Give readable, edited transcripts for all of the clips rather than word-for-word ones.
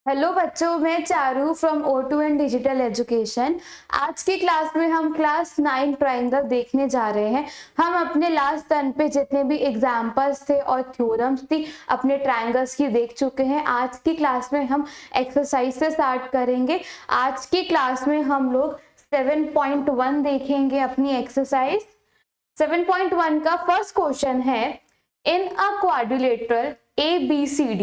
Hello बच्चों, मैं Charu from O2N digital education. आज की क्लास में हम क्लास 9 ट्राइंगल देखने जा रहे हैं। हम अपने लास्ट टर्न पे जितने भी एग्जाम्पल्स थे और थ्योरम्स थी अपने ट्राइंगल्स की देख चुके हैं। आज की क्लास में हम एक्सरसाइज से स्टार्ट करेंगे। आज की क्लास में हम लोग 7.1 देखेंगे अपनी एक्सरसाइज। 7.1 का फर्स्ट क्वेश्चन है, इन अ क्वाड्रिलेटरल ACBD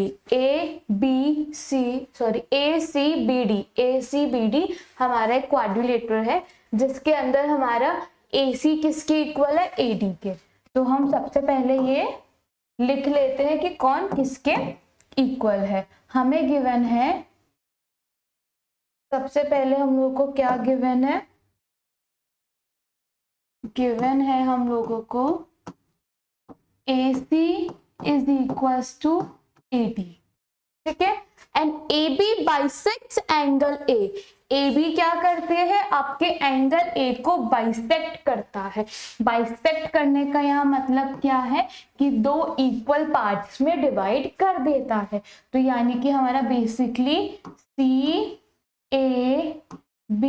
हमारा एक क्वाड्रिलेटरल है जिसके अंदर हमारा AC किसके इक्वल है, AD के। तो हम सबसे पहले ये लिख लेते हैं कि कौन किसके इक्वल है। हमें गिवन है, सबसे पहले हम लोग को क्या गिवन है, गिवन है हम लोगों को AC is equals to AD, ठीक है। And AB bisects angle A। AB क्या करते हैं, आपके एंगल A को बाइसेक्ट करता है। बाइसेक्ट करने का यहाँ मतलब क्या है कि दो इक्वल पार्ट्स में डिवाइड कर देता है। तो यानी कि हमारा basically CAB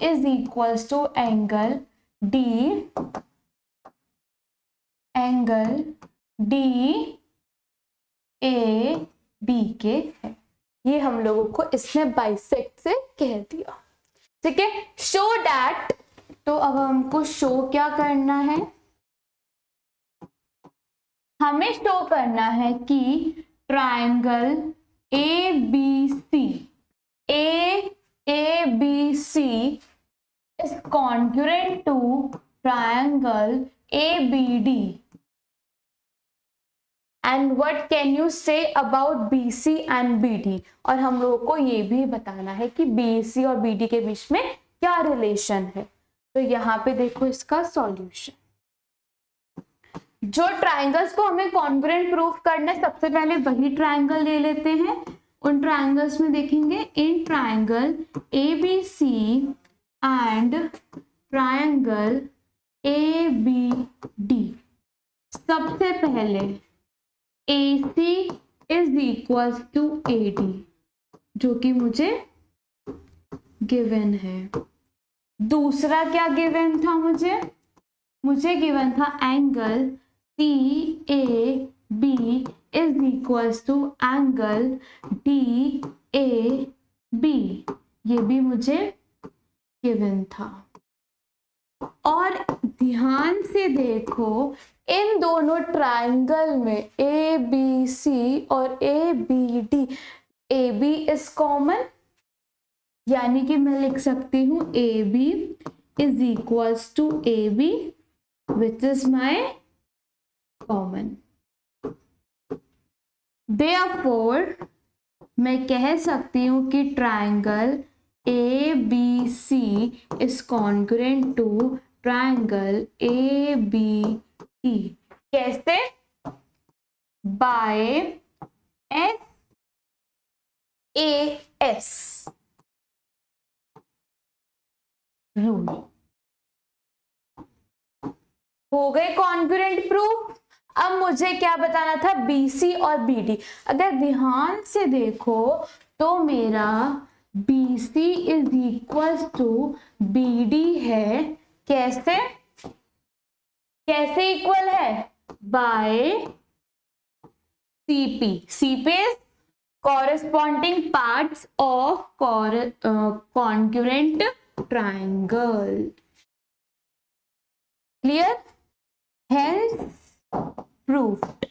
is equals to angle DAB के है। ये हम लोगों को इसने बाइसेक्ट से कह दिया, ठीक है। शो डैट, तो अब हमको शो क्या करना है, हमें शो करना है कि triangle ABC is congruent to triangle ABD. And what can you say about BC and BD? और हम लोगों को ये भी बताना है कि BC और BD के बीच में क्या रिलेशन है। तो यहाँ पे देखो इसका सॉल्यूशन। जो ट्राइंगल्स को हमें कॉन्ग्रुएंट प्रूफ करना है, सबसे पहले वही ट्राइंगल ले लेते हैं। उन ट्राइंगल्स में देखेंगे, in triangle ABC and triangle ABD, सबसे पहले AC is equal to AD, जो कि मुझे गिवन है। दूसरा क्या गिवन था, मुझे गिवन था angle CAB is equal to angle DAB, ये भी मुझे गिवन था। और ध्यान से देखो, इन दोनों ट्राइंगल में ABC और ABD, AB इज कॉमन, यानी कि मैं लिख सकती हूँ AB is equals to AB which is my common. Therefore मैं कह सकती हूँ कि triangle ABC is congruent to triangle ABD। कैसे? by SAS rule. हो गए कॉन्ग्रुएंट प्रूफ। अब मुझे क्या बताना था, BC और BD। अगर ध्यान से देखो तो मेरा BC is equal to BD है। कैसे इक्वल है, by CP is corresponding parts of congruent triangle, clear? Hence proved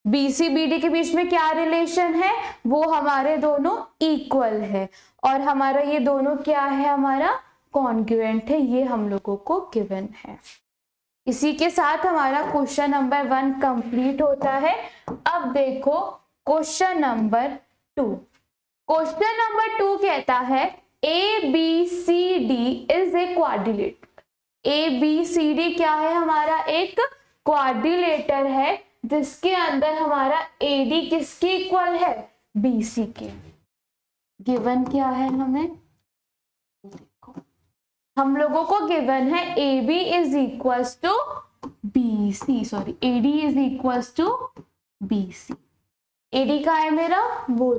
BC BD के बीच में क्या रिलेशन है, वो हमारे दोनों इक्वल है और हमारा ये दोनों क्या है, हमारा कॉन्ग्रुएंट है। ये हम लोगों को गिवन है। इसी के साथ हमारा क्वेश्चन नंबर 1 कंप्लीट होता है। अब देखो क्वेश्चन नंबर 2। क्वेश्चन नंबर 2 कहता है ABCD is a quadrilateral. ABCD क्या है, हमारा एक क्वाड्रिलेटर है जिसके अंदर हमारा AD किसके इक्वल है, BC के। गिवन क्या है, हमें देखो, हम लोगों को गिवन है AB is equals to BC, sorry AD is equals to BC। AD का है मेरा, वो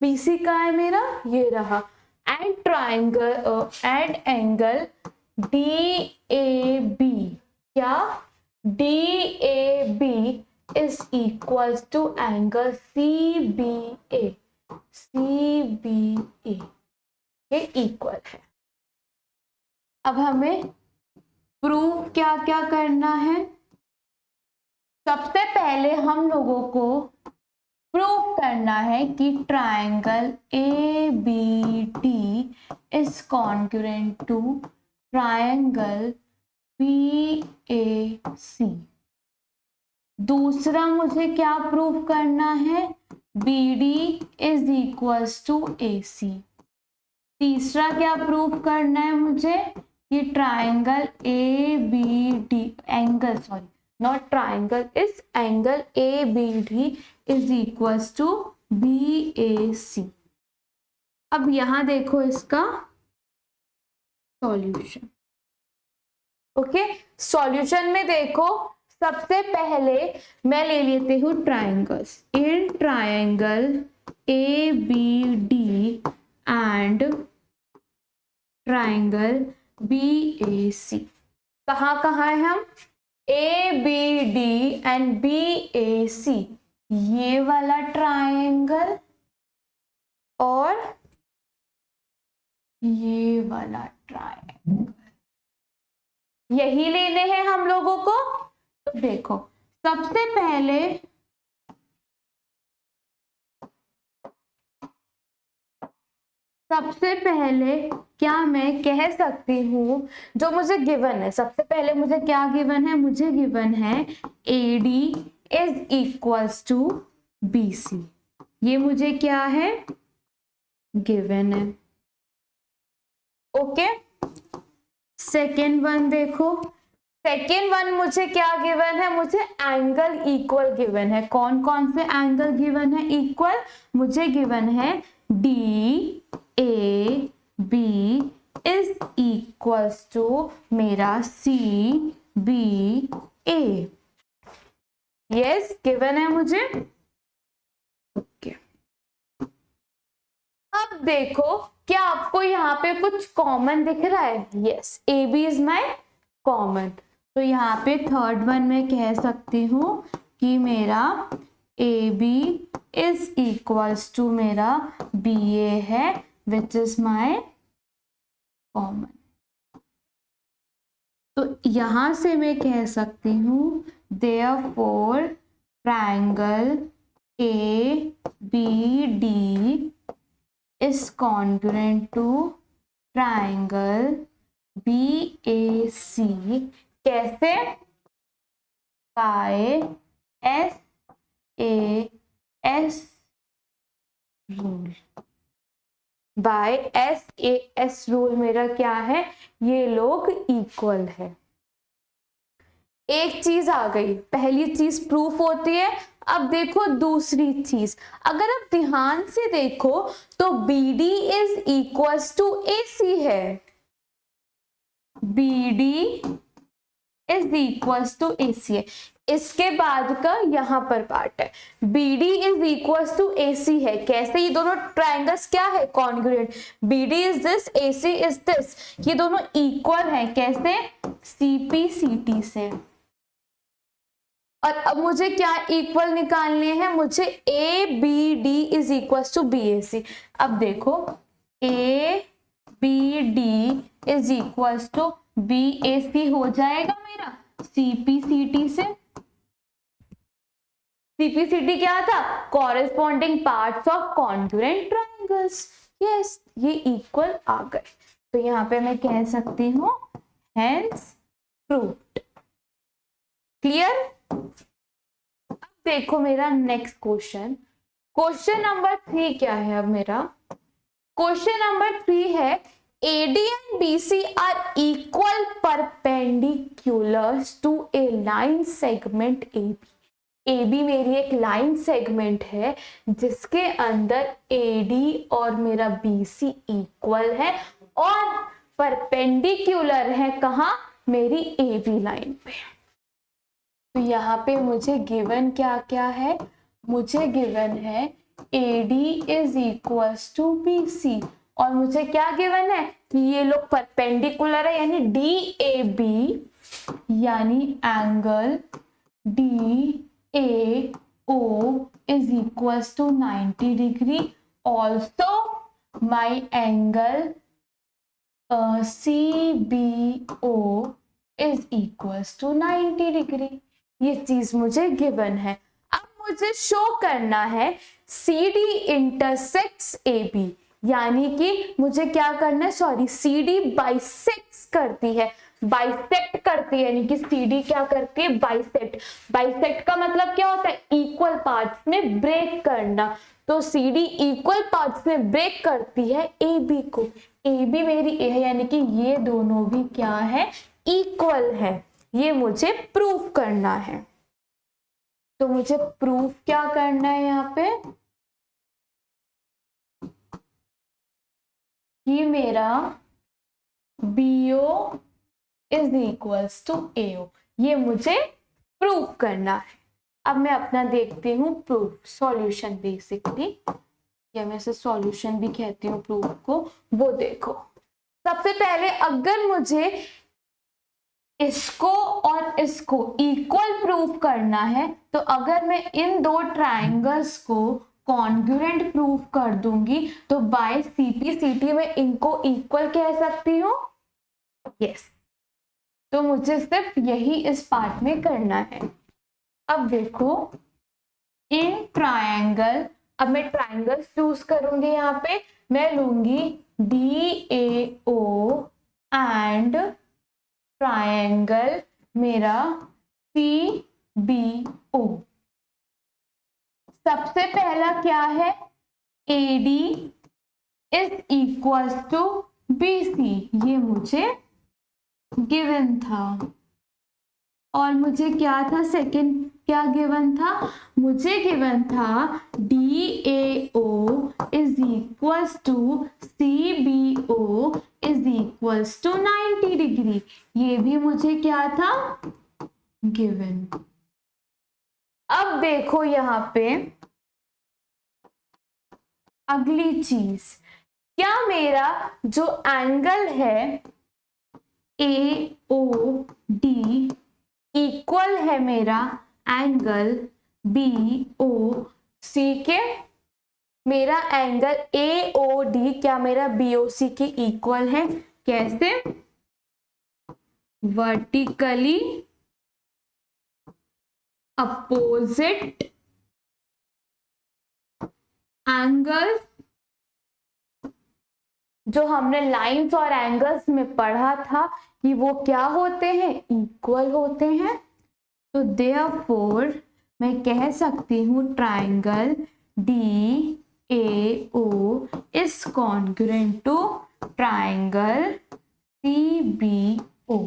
BC का है मेरा, ये रहा, and triangle and angle DAB, क्या DAB is equals to angle CBA, CBA ये इक्वल है। अब हमें प्रूव क्या क्या करना है? सबसे पहले हम लोगों को प्रूव करना है कि triangle ABD is congruent to triangle BAC। दूसरा मुझे क्या प्रूव करना है? BD is equals to AC। तीसरा क्या प्रूव करना है मुझे? कि triangle ABD, angle sorry not triangle, इस angle ABD is equals to BAC। अब यहां देखो इसका सॉल्यूशन। ओके, सॉल्यूशन में देखो, सबसे पहले मैं ले लेती हूँ triangles. In triangle ABD and triangle BAC, कहाँ कहाँ है हम? ABD एंड BAC, ये वाला ट्राइंगल और ये वाला ट्राइंगल, यही लेने हैं हम लोगों को। तो देखो, सबसे पहले क्या मैं कह सकती हूँ, जो मुझे गिवन है, सबसे पहले मुझे क्या गिवन है? मुझे गिवन है AD is equals to BC, ये मुझे क्या है? गिवन है। ओके, सेकेंड वन देखो, सेकेंड वन मुझे क्या गिवन है? मुझे एंगल इक्वल गिवन है। कौन कौन से एंगल गिवन है इक्वल? मुझे गिवन है DAB इज इक्वल्स टू मेरा CBA। यस, गिवन है मुझे। ओके, अब देखो, क्या आपको यहाँ पे कुछ कॉमन दिख रहा है? Yes, AB is my common. तो यहाँ पे थर्ड वन में कह सकती हूँ कि मेरा AB इज इक्वल्स टू मेरा BA है, विच इज माई कॉमन। तो यहां से मैं कह सकती हूँ therefore triangle ABD is congruent to triangle BAC, कैसे? by SAS rule. by SAS rule मेरा क्या है? ये लोग इक्वल है। एक चीज आ गई, पहली चीज प्रूफ होती है। अब देखो दूसरी चीज, अगर आप ध्यान से देखो तो BD is equals to AC है। BD is equals to AC है। इसके बाद का यहां पर पार्ट है, BD is equals to AC है। कैसे? ये दोनों ट्राइंगल्स क्या है? Congruent. BD is this, AC is this, ये दोनों इक्वल है। कैसे? CP/CT से। और अब मुझे क्या इक्वल निकालने हैं? मुझे ABD is equal to BAC। अब देखो, ABD is equal to BAC हो जाएगा मेरा CP/CT से। CP/CT क्या था? Corresponding parts of congruent triangles. Yes, ये इक्वल आ गए। तो यहाँ पे मैं कह सकती हूँ हेंस प्रूव्ड। क्लियर? अब देखो मेरा नेक्स्ट क्वेश्चन, क्वेश्चन नंबर 3 क्या है? अब मेरा क्वेश्चन नंबर 3 है AD and BC are equal perpendiculars to a line segment AB। AB मेरी एक लाइन सेगमेंट है जिसके अंदर AD और मेरा BC इक्वल है और परपेंडिकुलर है कहाँ? मेरी AB लाइन पे। तो यहाँ पे मुझे गिवन क्या क्या है? मुझे गिवन है AD is equals to BC, और मुझे क्या गिवन है कि ये लोग परपेंडिकुलर है, यानी DAB यानी एंगल DAO is equals to 90 degree. Also my angle CBO is equals to 90 degree. ये चीज मुझे गिवन है। अब मुझे शो करना है CD इंटरसेक्ट्स AB, यानी कि मुझे क्या करना है, सॉरी, CD बाइसेक्ट्स करती है, बाइसेक्ट करती है, यानी कि CD क्या करती है, बाइसेक्ट। बाइसेक्ट का मतलब क्या होता है, इक्वल पार्ट्स में ब्रेक करना। तो CD इक्वल पार्ट्स में ब्रेक करती है AB को। AB मेरी A है, यानी कि ये दोनों भी क्या है, इक्वल है। ये मुझे प्रूफ करना है। तो मुझे प्रूफ क्या करना है यहाँ पे कि मेरा BO is equals to AO, ये मुझे प्रूफ करना है। अब मैं अपना देखती हूँ प्रूफ, सॉल्यूशन बेसिकली, या मैं इसे सॉल्यूशन भी कहती हूँ प्रूफ को। वो देखो, सबसे पहले अगर मुझे इसको और इसको इक्वल प्रूफ करना है, तो अगर मैं इन दो ट्राइंगल्स को कॉन्ग्रुएंट प्रूफ कर दूंगी तो बाय CP/CT में इनको इक्वल कह सकती हूँ। यस, तो मुझे सिर्फ यही इस पार्ट में करना है। अब देखो, इन ट्रायंगल, अब मैं ट्रायंगल चूज करूंगी, यहाँ पे मैं लूंगी DAO एंड ट्रायंगल मेरा CBO। सबसे पहला क्या है, AD is equal to BC, ये मुझे गिवन था। और मुझे क्या था, सेकंड क्या गिवन था, मुझे गिवन था DAO is equals to CBO is equals to 90 degree. ये भी मुझे क्या था, गिवन। अब देखो यहाँ पे अगली चीज, क्या मेरा जो एंगल है AOD इक्वल है मेरा एंगल BOC के। मेरा एंगल AOD क्या मेरा BOC के इक्वल है? कैसे? वर्टिकली अपोजिट एंगल्स, जो हमने लाइंस और एंगल्स में पढ़ा था कि वो क्या होते हैं, इक्वल होते हैं। तो देयरफॉर मैं कह सकती हूँ triangle DAO is congruent to triangle CBO।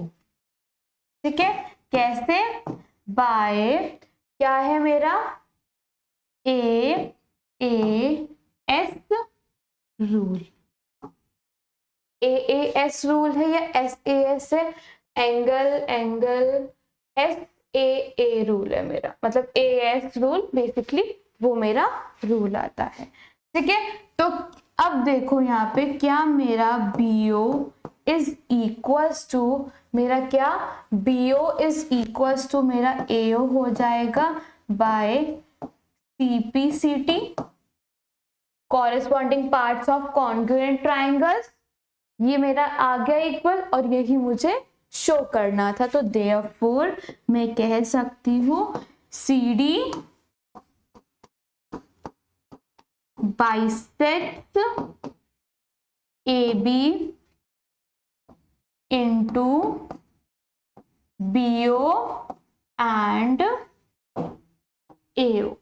ठीक है, कैसे? बाय क्या है मेरा AAS रूल। AAS रूल है या SAS है? एंगल SAA रूल है मेरा, मतलब AS रूल बेसिकली वो मेरा रूल आता है। ठीक है, तो अब देखो यहाँ पे क्या मेरा BO इज इक्वल्स टू मेरा क्या, BO इज इक्वल्स टू मेरा AO हो जाएगा by CP/CT, corresponding parts of congruent triangles. ये मेरा आ गया इक्वल, और यही मुझे शो करना था। तो देयरफॉर मैं कह सकती हूँ CD bisects AB into BO and AO।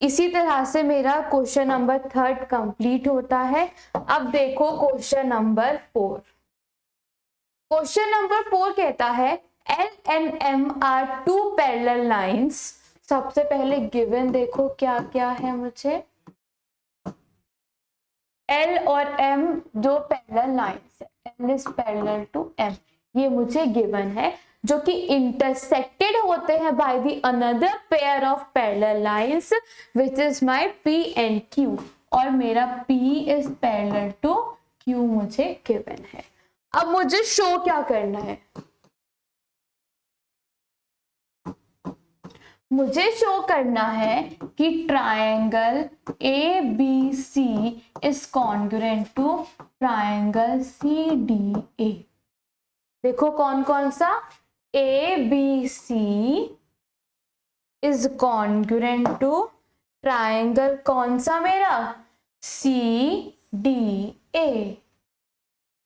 इसी तरह से मेरा क्वेश्चन नंबर 3 कंप्लीट होता है। अब देखो क्वेश्चन नंबर 4। क्वेश्चन नंबर 4 कहता है L and M are two parallel lines। सबसे पहले गिवन देखो क्या क्या है मुझे, L और M दो पैरेलल लाइंस है, L is parallel to M, ये मुझे गिवन है। जो कि इंटरसेक्टेड होते हैं by the another pair of parallel lines which is my P and Q, और मेरा P is parallel to Q मुझे गिवन है। अब मुझे शो क्या करना है, मुझे शो करना है कि triangle ABC is congruent to triangle CDA। देखो कौन कौन सा, ABC is congruent to triangle कौन सा मेरा, CDA।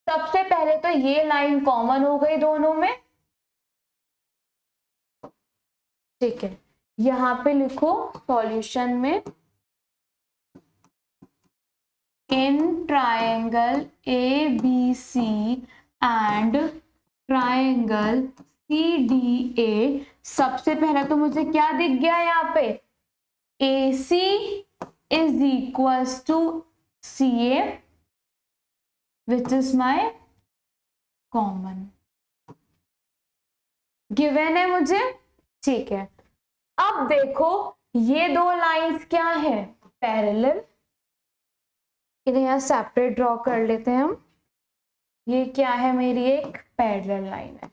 सबसे पहले तो ये लाइन कॉमन हो गई दोनों में, ठीक है। यहां पे लिखो सॉल्यूशन में, in triangle ABC and triangle CDA, सबसे पहले तो मुझे क्या दिख गया यहाँ पे, AC is equals to CA which is my common given है मुझे, ठीक है। अब देखो ये दो लाइंस क्या है, पैरेलल, इन्हें यहाँ सेपरेट ड्रॉ कर लेते हैं हम। ये क्या है, मेरी एक पैरेलल लाइन है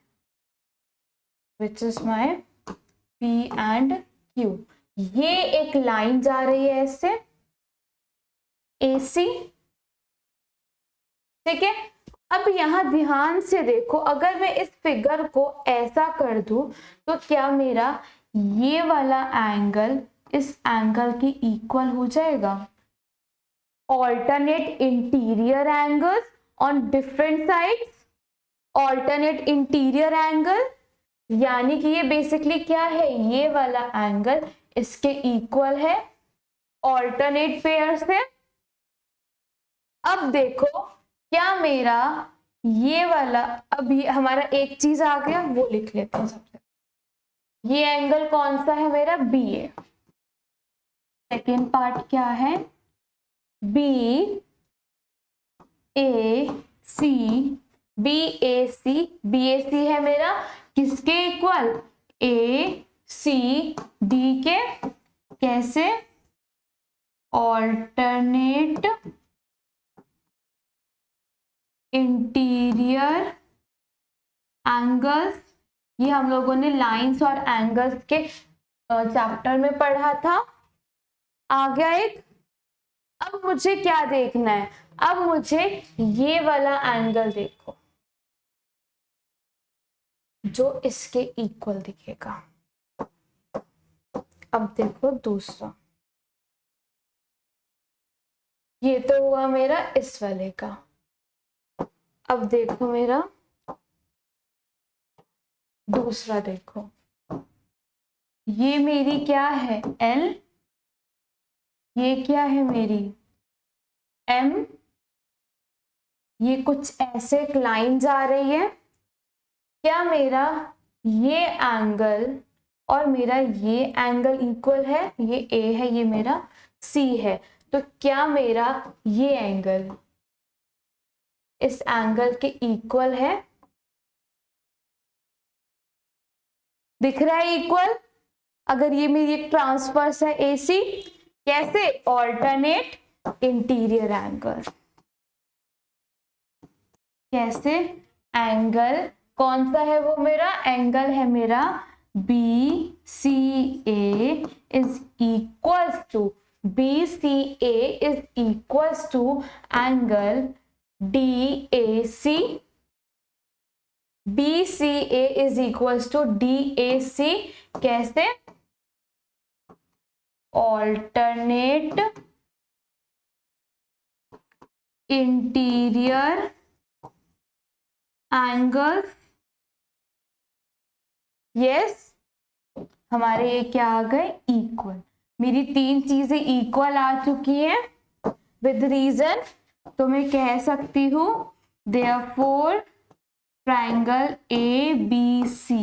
विच is my P and Q। ये एक लाइन जा रही है ऐसे AC, ठीक है। अब यहां ध्यान से देखो, अगर मैं इस फिगर को ऐसा कर दूं तो क्या मेरा ये वाला एंगल इस एंगल के इक्वल हो जाएगा। Alternate interior angles on different sides, alternate interior angle, यानी कि ये बेसिकली क्या है, ये वाला एंगल इसके इक्वल है ऑल्टरनेट पेयर से। अब देखो क्या मेरा ये वाला, अभी हमारा एक चीज आ गया वो लिख लेते हैं सबसे, ये एंगल कौन सा है मेरा, BA। सेकेंड पार्ट क्या है, BAC, BAC है मेरा किसके इक्वल, ACD के, कैसे, ऑल्टरनेट इंटीरियर एंगल्स। ये हम लोगों ने लाइंस और एंगल्स के चैप्टर में पढ़ा था, आ गया एक। अब मुझे क्या देखना है, अब मुझे ये वाला एंगल देखो जो इसके इक्वल दिखेगा। अब देखो दूसरा, ये तो हुआ मेरा इस वाले का। अब देखो मेरा दूसरा, देखो ये मेरी क्या है L, ये क्या है मेरी M, ये कुछ ऐसे एक लाइन जा रही है। क्या मेरा ये एंगल और मेरा ये एंगल इक्वल है, ये A है ये मेरा C है, तो क्या मेरा ये एंगल इस एंगल के इक्वल है, दिख रहा है इक्वल। अगर ये मेरी एक ट्रांसवर्स है AC, कैसे, ऑल्टरनेट इंटीरियर एंगल, कैसे, एंगल कौन सा है वो मेरा, एंगल है मेरा BCA is equals to, BCA is equals to angle DAC, BCA is equals to DAC, कैसे, ऑल्टरनेट इंटीरियर एंगल। यस, हमारे ये क्या आ गए, इक्वल। मेरी तीन चीजें इक्वल आ चुकी हैं विद रीजन, तो मैं कह सकती हूं therefore triangle ABC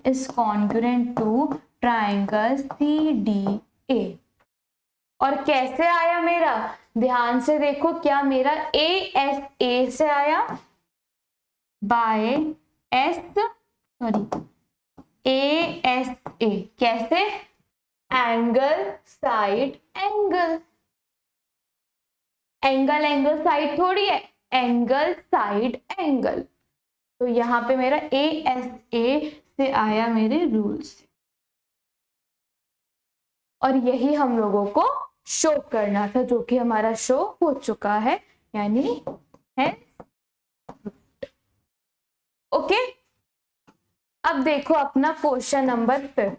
is congruent to triangle CDA। और कैसे आया मेरा, ध्यान से देखो, क्या मेरा ASA से आया, बाय S, सॉरी ASA कैसे? Angle side angle, angle angle side थोड़ी है, एंगल साइड एंगल। तो यहाँ पे मेरा ASA से आया मेरे रूल से, और यही हम लोगों को शो करना था, जो कि हमारा शो हो चुका है, यानी है ओके। अब देखो अपना question number 5।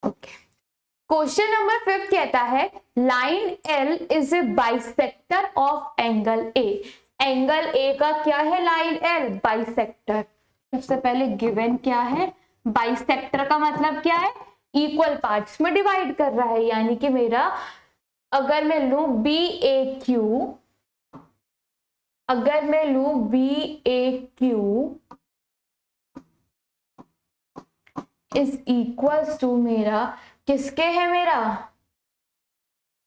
Okay, question number 5 कहता है line L is a bisector of angle A। Angle A का क्या है? Line L bisector. सबसे पहले गिवन क्या है? बाइसेक्टर का मतलब क्या है? इक्वल पार्ट्स में डिवाइड कर रहा है, यानी कि मेरा अगर मैं लू BAQ, अगर मैं लू BAQ इज इक्वल्स टू मेरा किसके है? मेरा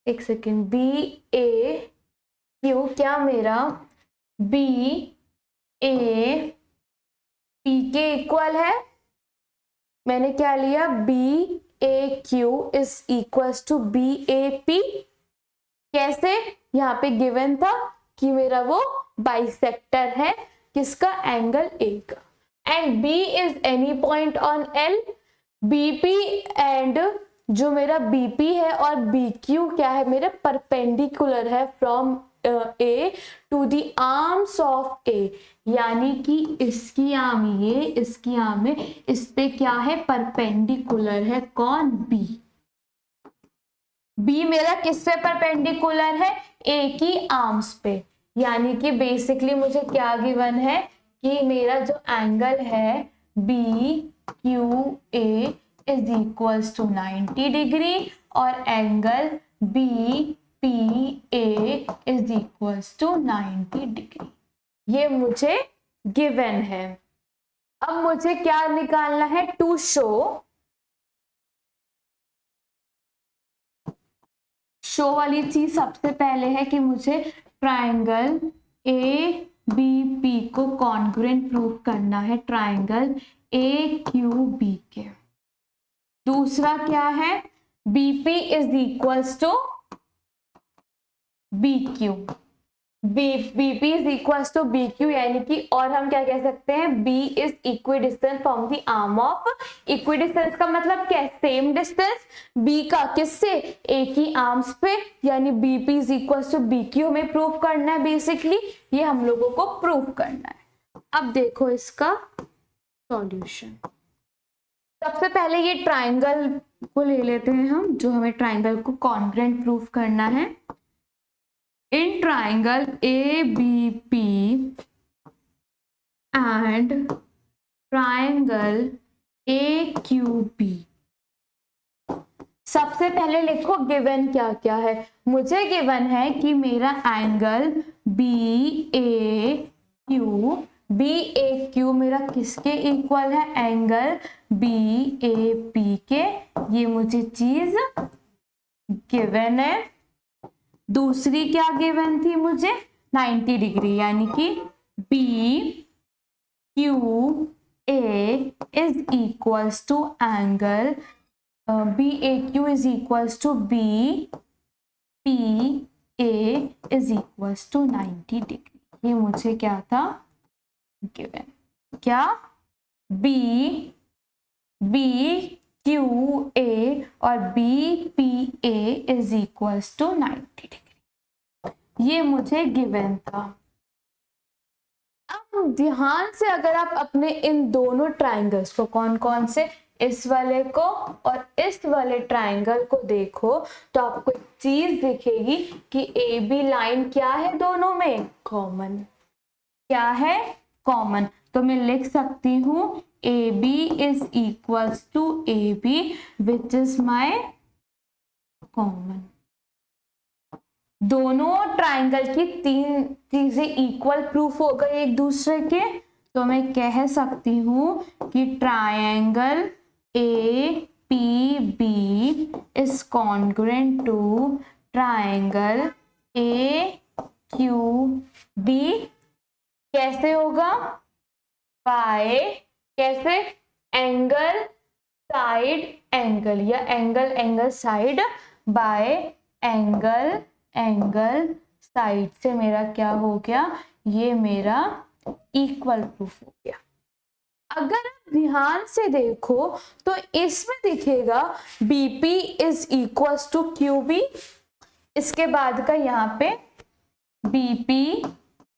एक सेकेंड, BAQ क्या मेरा BAP के इक्वल है। मैंने क्या लिया? BAQ is equals to BAP। कैसे? यहाँ पे गिवन था कि मेरा वो बाइसेक्टर है किसका? एंगल A का। And B is any point on L। BP and जो मेरा BP है और BQ क्या है? मेरे परपेंडिकुलर है from A to the arms of A, यानी कि इसकी आर्म ये, इसकी आर्म में, इस पे क्या है? परपेंडिकुलर है। कौन? B। B मेरा किस पे परपेंडिकुलर है? A की आर्म्स पे। यानी कि बेसिकली मुझे क्या गिवन है कि मेरा जो एंगल है BQA is equals to 90 degree और angle BPA is equals to 90 degree. ये मुझे गिवन है। अब मुझे क्या निकालना है? टू शो वाली चीज सबसे पहले है कि मुझे ट्राइंगल ABP को कॉन्ग्रुएंट प्रूव करना है ट्राइंगल AQB के। दूसरा क्या है? BP is equals to BQ। BP is equals to BQ, यानी कि और हम क्या कह सकते हैं? B is equidistance from the arm of. Equidistance का मतलब क्या है? Same distance. B का किससे? A की आर्म्स पे, यानी BP is equals to BQ हमें प्रूव करना है। बेसिकली ये हम लोगों को प्रूव करना है। अब देखो इसका सॉल्यूशन। सबसे पहले ये ट्राइंगल को ले लेते हैं हम, जो हमें ट्राइंगल को कॉन्ग्रुएंट प्रूव करना है। In triangle ABP and triangle AQB, सबसे पहले लिखो गिवन क्या क्या है। मुझे गिवन है कि मेरा एंगल BAQ मेरा किसके इक्वल है? एंगल BAP के। ये मुझे चीज गिवन है। दूसरी क्या गिवन थी मुझे? 90 डिग्री, यानी कि BQA is equals to angle BAQ is equals to BPA is equals to 90 degree. ये मुझे क्या था गिवन? क्या? BQA और BPA is equals to 90 degree. ये मुझे गिवन था। अब ध्यान से अगर आप अपने इन दोनों ट्राइंगल्स को, कौन कौन से, इस वाले को और इस वाले ट्राइंगल को देखो, तो आपको एक चीज दिखेगी कि AB लाइन क्या है? दोनों में कॉमन। क्या है? कॉमन। तो मैं लिख सकती हूं AB is equals to AB which is my common. दोनों ट्राइंगल की तीन चीजें इक्वल प्रूफ हो गई एक दूसरे के, तो मैं कह सकती हूं कि triangle APB is congruent to triangle AQB। कैसे होगा? बाय कैसे? एंगल साइड एंगल, या angle angle side by angle angle side से मेरा क्या हो गया? ये मेरा इक्वल प्रूफ हो गया। अगर आप ध्यान से देखो तो इसमें दिखेगा BP is equal to QB, इसके बाद का यहाँ पे BP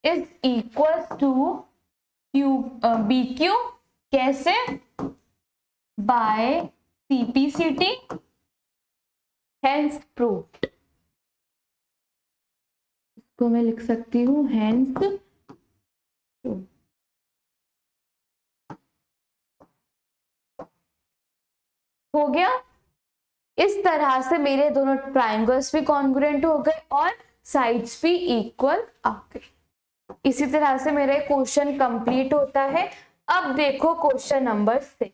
is equal to BQ, कैसे? By CPCT, hence proved. इसको मैं लिख सकती हूँ हेंस प्रूव्ड। हो गया। इस तरह से मेरे दोनों ट्राइंगल्स भी कॉन्ग्रुएंट हो गए और साइड्स भी इक्वल आ गए। इसी तरह से मेरा क्वेश्चन कंप्लीट होता है। अब देखो क्वेश्चन नंबर 6।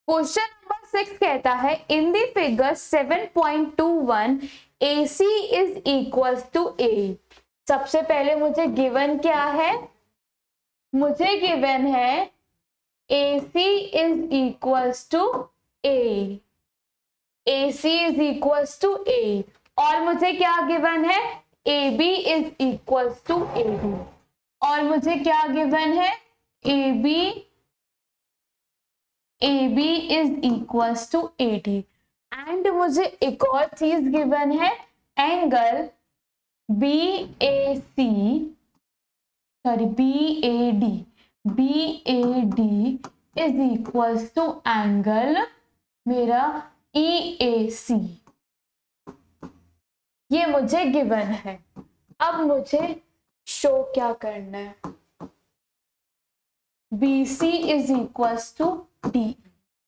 क्वेश्चन नंबर 6 कहता है in the figure 7.21 AC is equal to A। सबसे पहले मुझे गिवन क्या है? मुझे गिवन है AC is equal to A, AC is equal to A, और मुझे क्या गिवन है? AB is equal to AD, और मुझे क्या गिवन है? AB is equal to AD, and मुझे एक और चीज गिवन है, angle BAD is equal to angle मेरा EAC, ये मुझे गिवन है। अब मुझे शो क्या करना है? BC is equal to DE।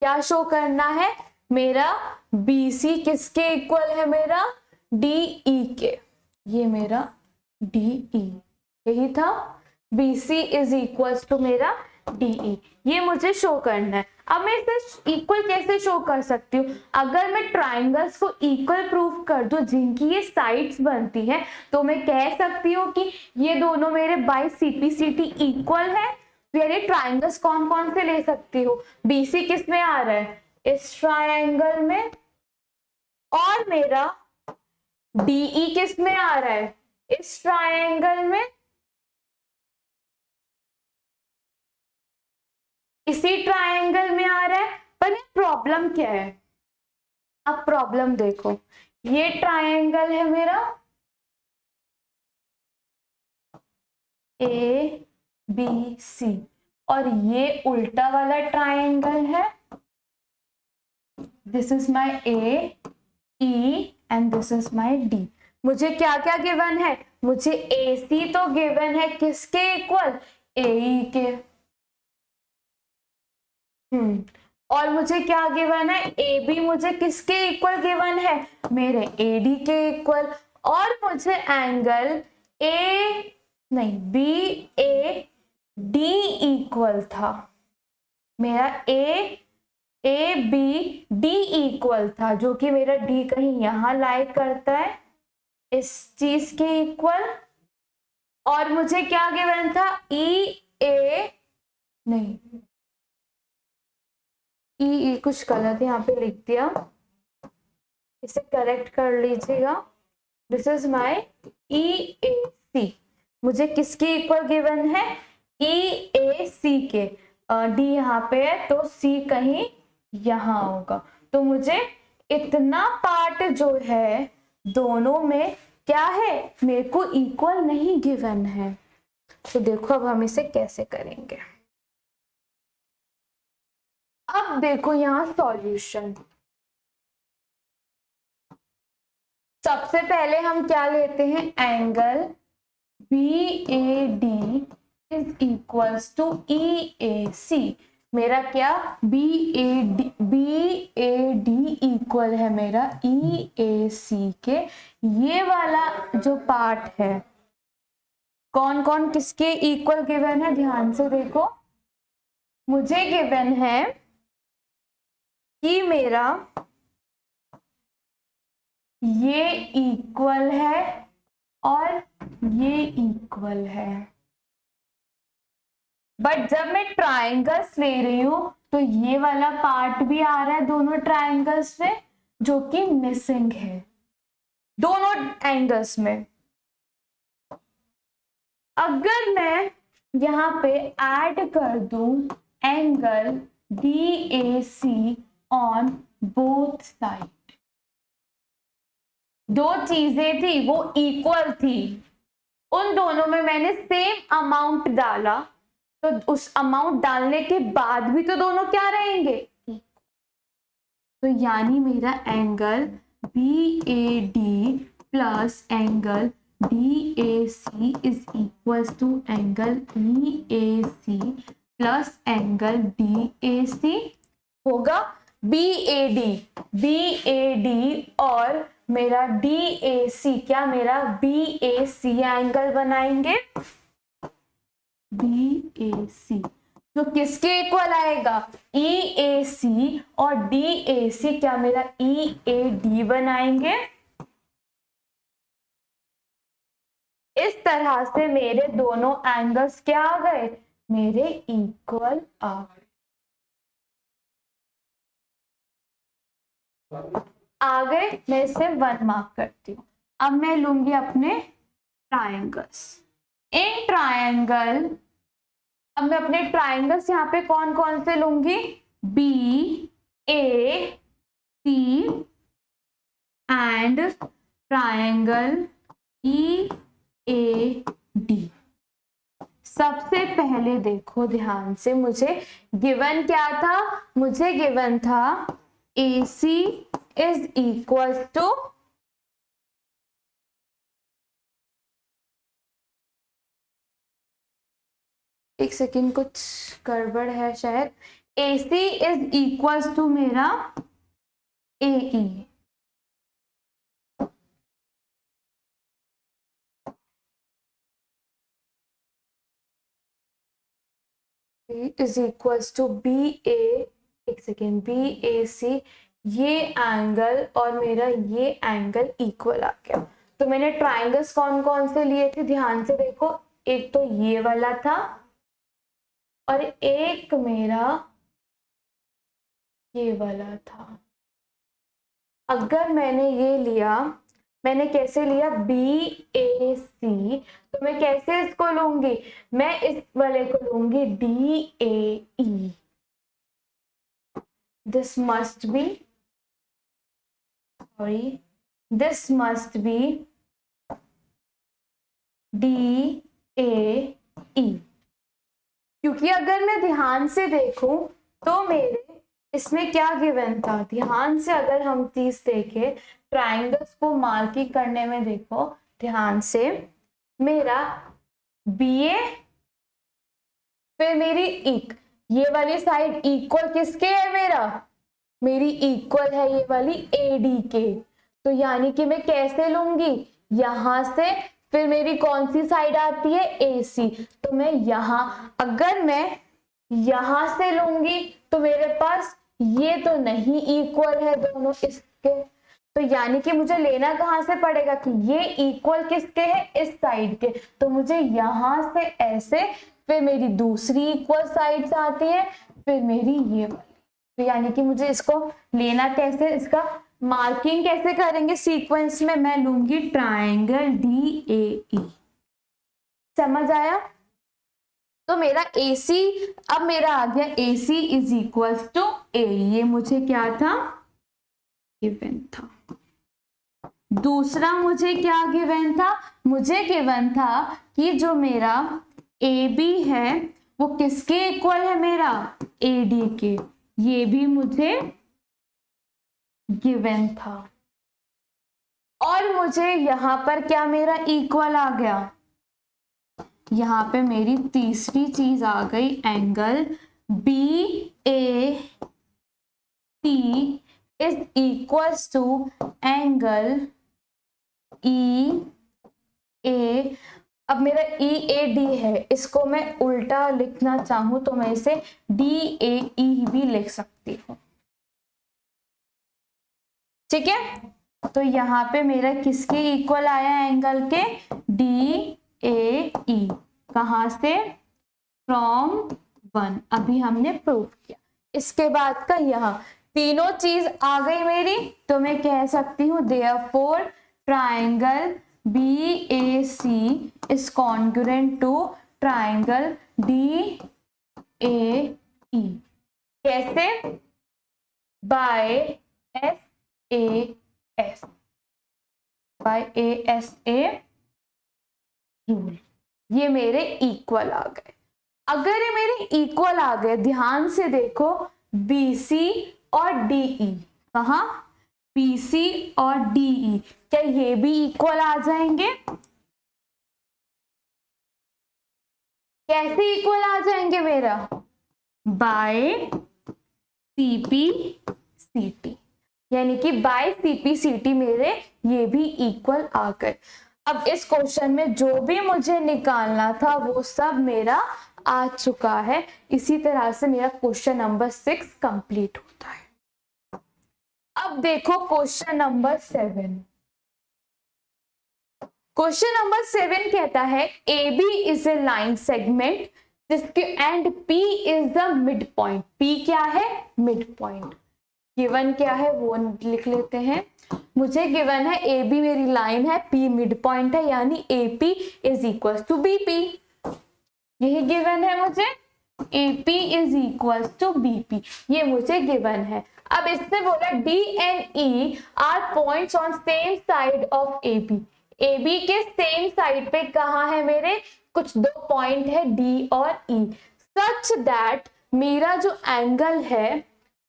क्या शो करना है? मेरा BC किसके इक्वल है? मेरा DE के। ये मेरा DE यही था, BC इज इक्वल टू मेरा DE, ये मुझे शो करना है। अब मैं इसे इक्वल कैसे शो कर सकती हूँ? अगर मैं ट्राइंगल्स को इक्वल प्रूफ कर दूं जिनकी ये साइड्स बनती है, तो मैं कह सकती हूँ कि ये दोनों मेरे बाय CPCT इक्वल है। तो यानी ट्राइंगल्स कौन कौन से ले सकती हूँ? BC किस में आ रहा है? इस ट्राइंगल में, और मेरा DE किस में आ रहा है? इस ट्राइंगल में। इसी ट्राइंगल में आ रहा है। पर ये प्रॉब्लम क्या है? अब प्रॉब्लम देखो, ये ट्राइंगल है मेरा ABC, और ये उल्टा वाला ट्राइंगल है, this is my AE and this is my D। मुझे क्या क्या गिवन है? मुझे AC तो गिवन है किसके इक्वल? AE के। और मुझे क्या गिवन है? AB मुझे किसके इक्वल गिवन है? मेरे AD के इक्वल। और मुझे एंगल BAD इक्वल था, मेरा ABD इक्वल था, जो कि मेरा D कहीं यहां लाई करता है, इस चीज के इक्वल। और मुझे क्या गिवन था? कुछ गलत है यहाँ पे लिख दिया, इसे करेक्ट कर लीजिएगा। दिस इज माय EAC, मुझे किसके इक्वल गिवन है? EAC के। D यहाँ पे है तो C कहीं यहाँ होगा। तो मुझे इतना पार्ट जो है दोनों में क्या है? मेरे को इक्वल नहीं गिवन है। तो देखो अब हम इसे कैसे करेंगे। अब देखो यहाँ सॉल्यूशन। सबसे पहले हम क्या लेते हैं? Angle BAD is equals to EAC। मेरा क्या? BAD इक्वल है मेरा EAC के। ये वाला जो पार्ट है, कौन कौन किसके इक्वल गिवन है? ध्यान से देखो, मुझे गिवन है कि मेरा ये इक्वल है और ये इक्वल है। बट जब मैं ट्राइंगल्स ले रही हूं तो ये वाला पार्ट भी आ रहा है दोनों ट्राइंगल्स में, जो कि मिसिंग है दोनों एंगल्स में। अगर मैं यहाँ पे ऐड कर दूं angle DAC on both side, दो चीजें थी वो इक्वल थी, उन दोनों में मैंने सेम अमाउंट डाला, तो उस अमाउंट डालने के बाद भी तो दोनों क्या रहेंगे, तो यानी मेरा angle BAD plus angle DAC is equal to angle EAC plus angle DAC होगा। BAD और मेरा DAC क्या मेरा BAC एंगल बनाएंगे, BAC तो किसके इक्वल आएगा, EAC और DAC क्या मेरा EAD बनाएंगे। इस तरह से मेरे दोनों एंगल्स क्या आ गए, मेरे इक्वल आ गए। मैं इसे 1 मार्क करती हूँ। अब मैं लूंगी अपने ट्रायंगल्स। इन ट्रायंगल, अब मैं अपने ट्रायंगल्स यहाँ पे कौन कौन से लूंगी, BAC एंड ट्रायंगल EAD। सबसे पहले देखो ध्यान से, मुझे गिवन क्या था, मुझे गिवन था AC इज इक्वल टू, एक सेकेंड कुछ गड़बड़ है शायद, AC इज इक्वल टू मेरा AE। Is equal to BA, एक सेकेंड, BAC, ये एंगल और मेरा ये एंगल इक्वल आ गया। तो मैंने ट्राइंगल्स कौन कौन से लिए थे ध्यान से देखो, एक तो ये वाला था और एक मेरा ये वाला था। अगर मैंने ये लिया, मैंने कैसे लिया BAC, तो मैं कैसे इसको लूंगी, मैं इस वाले को लूंगी DAE। This must be, sorry, this must be DAE। क्योंकि अगर मैं ध्यान से देखूं तो मेरे इसमें क्या गिवन था, ध्यान से अगर हम चीज देखें, ट्राइंगल्स को मार्किंग करने में देखो ध्यान से, मेरा BA, फिर मेरी ये वाली साइड इक्वल किसके है, मेरी इक्वल है ये वाली AD के। तो यानी कि मैं कैसे लूंगी, यहां से, फिर मेरी कौन सी साइड आती है, AC, तो मैं यहां, अगर मैं यहां से लूंगी तो मेरे पास ये तो नहीं इक्वल है दोनों इसके, तो यानी कि मुझे लेना कहां से पड़ेगा कि ये इक्वल किसके है, इस साइड के, तो मुझे यहां से ऐसे, फिर मेरी दूसरी इक्वल साइड्स आती है, फिर मेरी ये वाली, तो यानी कि मुझे इसको लेना कैसे, इसका मार्किंग कैसे करेंगे सीक्वेंस में, मैं लूंगी ट्राइंगल DAE। समझ आया। तो मेरा AC, अब मेरा आ गया AC is equal to A, ये मुझे क्या था, गिवन था। दूसरा मुझे क्या गिवन था, मुझे गिवन था कि जो मेरा AB है वो किसके इक्वल है, मेरा AD के, ये भी मुझे गिवन था। और मुझे यहां पर क्या मेरा इक्वल आ गया, यहां पे मेरी तीसरी चीज आ गई, angle BAC is equal to angle EA। अब मेरा EAD है, इसको मैं उल्टा लिखना चाहूं तो मैं इसे DAE भी लिख सकती हूँ, ठीक है। तो यहाँ पे मेरा किसके इक्वल आया एंगल के, DAE, कहां से, फ्रॉम 1, अभी हमने प्रूव किया। इसके बाद का यहाँ तीनों चीज आ गई मेरी, तो मैं कह सकती हूँ therefore triangle BAC is congruent to triangle DAE। कैसे? By SAS, by ASA rule. ये मेरे इक्वल आ गए। अगर ये मेरे इक्वल आ गए, ध्यान से देखो, BC और DE, कहा BC और DE, क्या ये भी इक्वल आ जाएंगे? कैसे इक्वल आ जाएंगे मेरा? बाय CP/CT, यानी कि बाय CP/CT मेरे ये भी इक्वल आ गए। अब इस क्वेश्चन में जो भी मुझे निकालना था वो सब मेरा आ चुका है। इसी तरह से मेरा क्वेश्चन नंबर 6 कंप्लीट होता है। अब देखो क्वेश्चन नंबर 7। क्वेश्चन नंबर 7 कहता है AB is a line segment जिसके and P is the midpoint. P क्या है? Mid point. गिवन क्या है वो लिख लेते हैं। मुझे गिवन है AB मेरी लाइन है, P मिड पॉइंट है, यानी AP is equal to BP। यही गिवन है मुझे, AP is equal to BP, ये मुझे गिवन है। अब इसने बोला D and E are points on same side of AB। AB के सेम साइड पे कहाँ है मेरे? कुछ दो पॉइंट है D और E, सच दैट मेरा जो एंगल है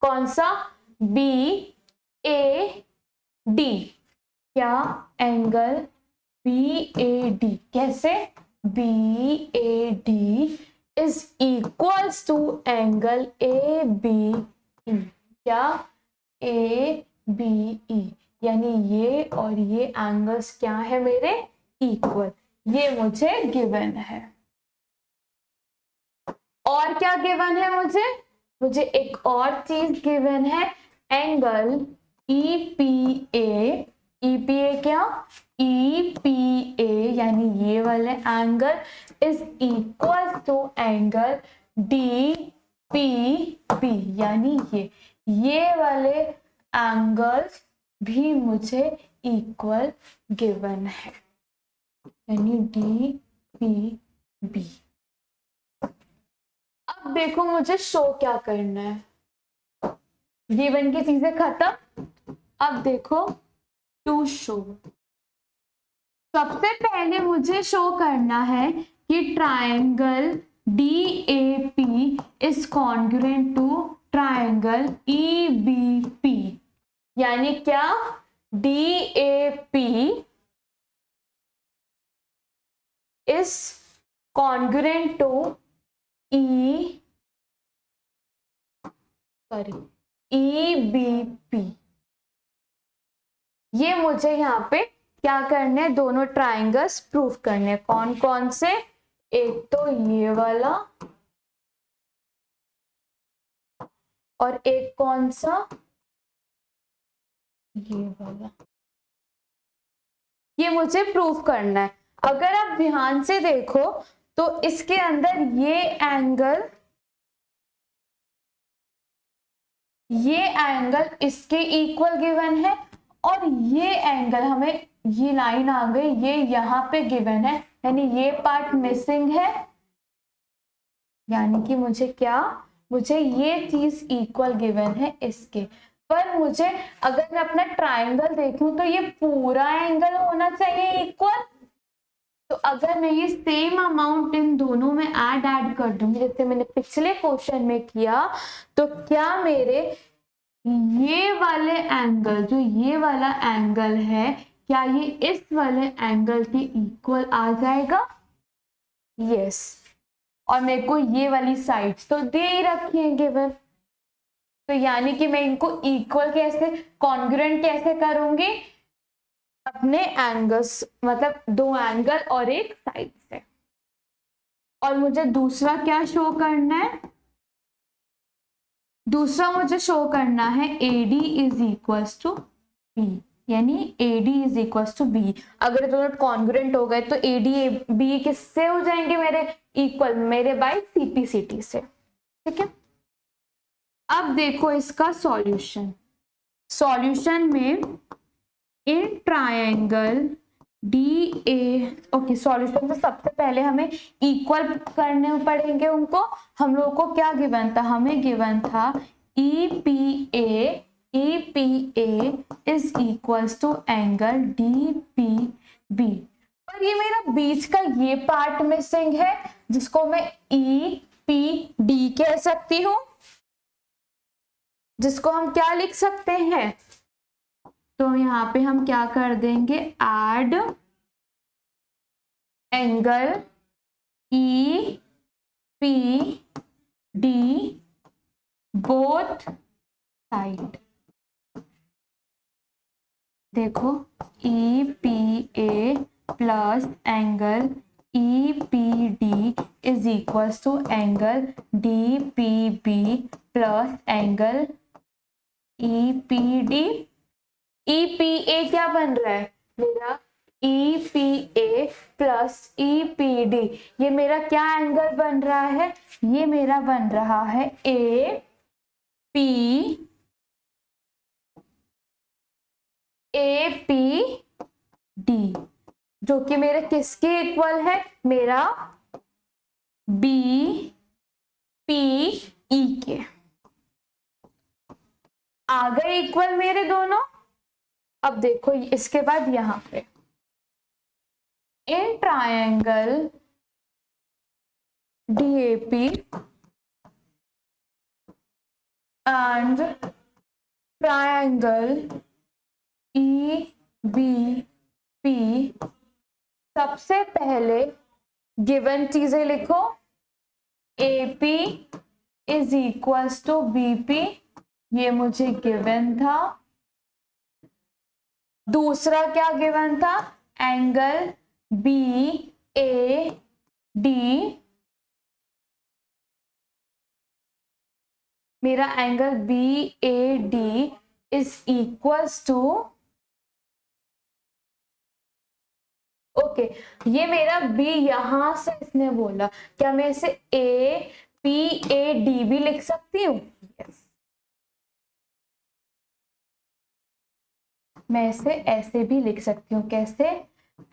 कौन सा? BAD। क्या एंगल? BAD। कैसे? BAD is equals to angle ABE। क्या? ABE, यानी ये और ये एंगल्स क्या है मेरे? इक्वल। ये मुझे गिवन है। और क्या गिवन है मुझे? मुझे एक और चीज गिवन है, एंगल EPA। EPA क्या? EPA यानी ये वाले angle is equal to angle DPB, यानी ये वाले एंगल्स भी मुझे इक्वल गिवन है, यानी DPB। अब देखो मुझे शो क्या करना है। गिवन की चीजें खत्म। अब देखो टू शो। सबसे पहले मुझे शो करना है कि triangle DAP is congruent to triangle EBP, यानी क्या? DAP is congruent to EBP। ये मुझे यहाँ पे क्या करने हैं? दोनों ट्राइंगल्स प्रूव करने हैं। कौन कौन से? एक तो ये वाला और एक कौन सा? ये वाला। ये मुझे प्रूव करना है। अगर आप ध्यान से देखो तो इसके अंदर ये एंगल इसके इक्वल गिवन है, और ये एंगल हमें, ये लाइन आ गई, ये यहाँ पे गिवन है, यानी ये पार्ट मिसिंग है। यानी कि मुझे क्या? मुझे ये चीज इक्वल गिवन है इसके। पर मुझे अगर मैं अपना ट्राइंगल देखूं तो ये पूरा एंगल होना चाहिए इक्वल। तो अगर मैं ये सेम अमाउंट इन दोनों में ऐड कर दूंगी जैसे मैंने पिछले क्वेश्चन में किया, तो क्या मेरे ये वाले एंगल, जो ये वाला एंगल है, क्या ये इस वाले एंगल के इक्वल आ जाएगा? यस। और मेरे को ये वाली साइड्स तो दे ही रखी है गिवन, तो यानी कि मैं इनको इक्वल कैसे, कॉन्ग्रुएंट कैसे करूंगी? अपने एंगल्स, मतलब दो एंगल और एक साइड से। और मुझे दूसरा क्या शो करना है? दूसरा मुझे शो करना है AD is equals to P। यानी AD is equal to B। अगर दोनों कॉन्ग्रुएंट हो गए तो AD B किससे हो जाएंगे मेरे इक्वल, मेरे बाय CP/CT से। ठीक है, अब देखो इसका सॉल्यूशन। सॉल्यूशन में in triangle DA, okay, solution में सबसे पहले हमें इक्वल करने पड़ेंगे उनको। हम लोगों को क्या गिवन था, हमें गिवन था EPA is equals to angle DPB। पर ये मेरा बीच का ये पार्ट मिसिंग है जिसको मैं EPD कह सकती हूँ, जिसको हम क्या लिख सकते हैं, तो यहाँ पे हम क्या कर देंगे, add angle EPD both side. देखो EPA plus angle EPD is equal to angle DPB plus angle EPD। EPA क्या बन रहा है मेरा, EPA प्लस EPD, ये मेरा क्या एंगल बन रहा है, ये मेरा बन रहा है APD, जो कि मेरे किसके इक्वल है, मेरा BPE के। आ गए इक्वल मेरे दोनों। अब देखो इसके बाद यहां पे in triangle DAP and triangle EBP, सबसे पहले गिवन चीजें लिखो, AP is equals to BP, ये मुझे गिवन था। दूसरा क्या गिवन था, एंगल BAD, मेरा angle BAD is equals to, okay, ये मेरा B यहां से इसने बोला, क्या मैं इसे APAD भी लिख सकती हूँ, yes. मैं इसे ऐसे भी लिख सकती हूँ, कैसे,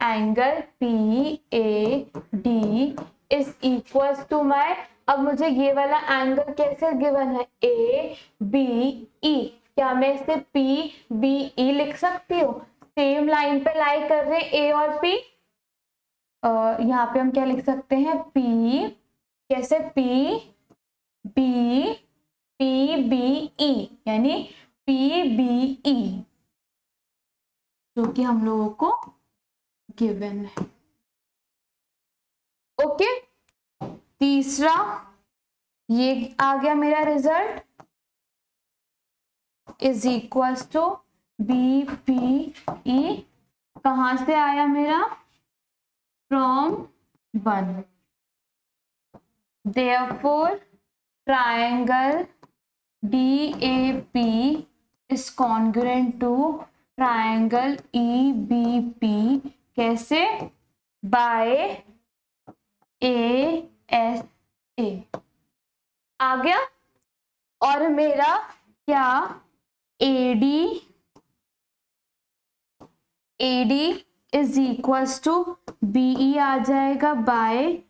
angle PAD is equal to my, अब मुझे ये वाला एंगल कैसे गिवन है, ABE, क्या मैं इसे PBE लिख सकती हूँ, सेम लाइन पे लाई कर रहे A और P, यहाँ पे हम क्या लिख सकते हैं, P, कैसे, PBE यानी PBE, जो कि हम लोगों को गिवन है। ओके, तीसरा ये आ गया मेरा result, is equal to BPE, कहां से आया मेरा, from 1, therefore triangle DAP is congruent to triangle EBP, कैसे, बाय ASA। आ गया। और मेरा क्या, AD is equals to BE आ जाएगा बाय